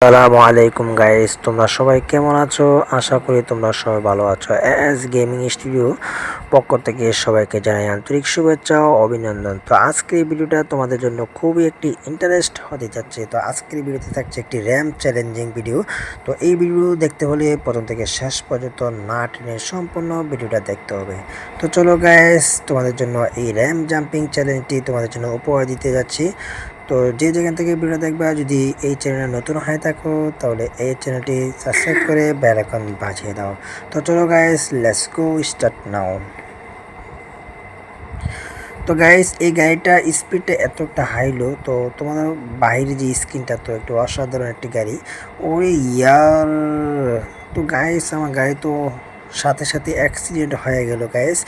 আসসালামু আলাইকুম গাইস, তোমরা সবাই কেমন আছো? আশা করি তোমরা সবাই ভালো আছো। এস গেমিং স্টুডিও পক্ষ থেকে সবাইকে জানাই আন্তরিক শুভেচ্ছা ও অভিনন্দন। তো আজকের এই ভিডিওটা তোমাদের জন্য খুবই একটি ইন্টারেস্ট হতে যাচ্ছে। তো আজকের ভিডিওতে থাকছে একটি র্যাম চ্যালেঞ্জিং ভিডিও। তো এই ভিডিও দেখতে হলে প্রথম থেকে শেষ পর্যন্ত না টেনে সম্পূর্ণ ভিডিওটা দেখতে হবে। তো চলো গাইস, তোমাদের জন্য এই র্যাম জাম্পিং চ্যালেঞ্জটি তোমাদের জন্য উপহার দিতে যাচ্ছি। তো যে যেখান থেকে ভিডিও দেখবা, যদি এই চ্যানেলে নতুন হয়ে থাকো তাহলে এই চ্যানেলটি সাবস্ক্রাইব করে বেল আইকন বাজিয়ে দাও। তো চলো guys, let's go start now. তো গাইস, এই গাড়িটা স্পিডটা এতটা হাইলো, তো তোমাদের বাইরে যে স্ক্রিনটা তো একটু অসাধারণ একটি গাড়ি। ওরে ইয়ার, তো গাইস আমার গাড়ি তো সাথে সাথে অ্যাক্সিডেন্ট হয়ে গেল গাইস।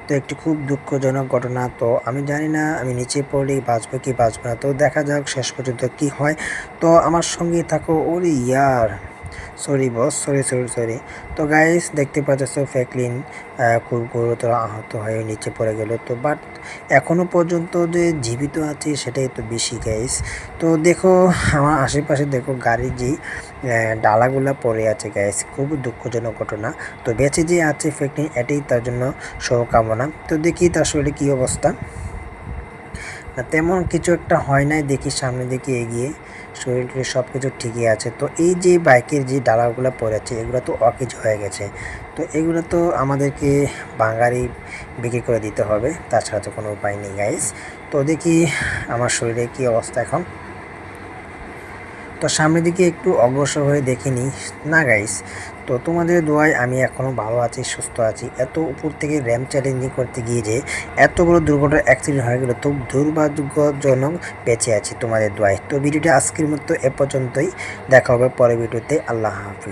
তো একটি খুব দুঃখজনক ঘটনা। তো আমি জানি না আমি নিচে পড়লেই বাঁচবো কি বাঁচবো না, তো দেখা যাক শেষ পর্যন্ত কি হয়। তো আমার সঙ্গে থাকো। ওরে ইয়ার, sorry boss, sorry sorry sorry. তো গাইস দেখতে পাচ্ছ ফ্র্যাঙ্কলিন খুব গুরুতর আহত হয়ে নিচে পড়ে গেল। তো বাট এখনও পর্যন্ত যে জীবিত আছে সেটাই তো বেশি গাইস। তো দেখো আমার আশেপাশে দেখো গাড়ির যে ডালাগুলা পড়ে আছে গাইস, খুব দুঃখজনক ঘটনা। তো বেঁচে যে আছে ফ্র্যাঙ্কলিন, এটাই তার জন্য শুভকামনা। তো দেখি তার শরীরে কী অবস্থা। না তেমন কিছু একটা হয় নাই, দেখি সামনে দিকে এগিয়ে শরীরে সব কিছু ঠিকই আছে। তো এই যে বাইকের যে ডালাগুলো পড়েছে এগুলো তো অকেজ হয়ে গেছে। তো এগুলো তো আমাদেরকে বাঙালি বিক্রি করে দিতে হবে, তাছাড়া তো কোনো উপায় নেই গাইস। তো দেখি আমার শরীরে কী অবস্থা এখন। তো সামনের দিকে একটু অগ্রসর হয়ে দেখিনি না গাইস। তো তোমাদের দোয়ায় আমি এখনও ভালো আছি, সুস্থ আছি। এত উপর থেকে র্যাম চ্যালেঞ্জিং করতে গিয়ে যে এত বড় দুর্ঘটনা অ্যাক্সিডেন্ট হয়ে গেল, তো দুর্ভাগ্যজনক বেঁচে আছি তোমাদের দোয়ায়। তো ভিডিওটা আজকের মতো এ পর্যন্তই, দেখা হবে পরের ভিডিওতে। আল্লাহ হাফিজ।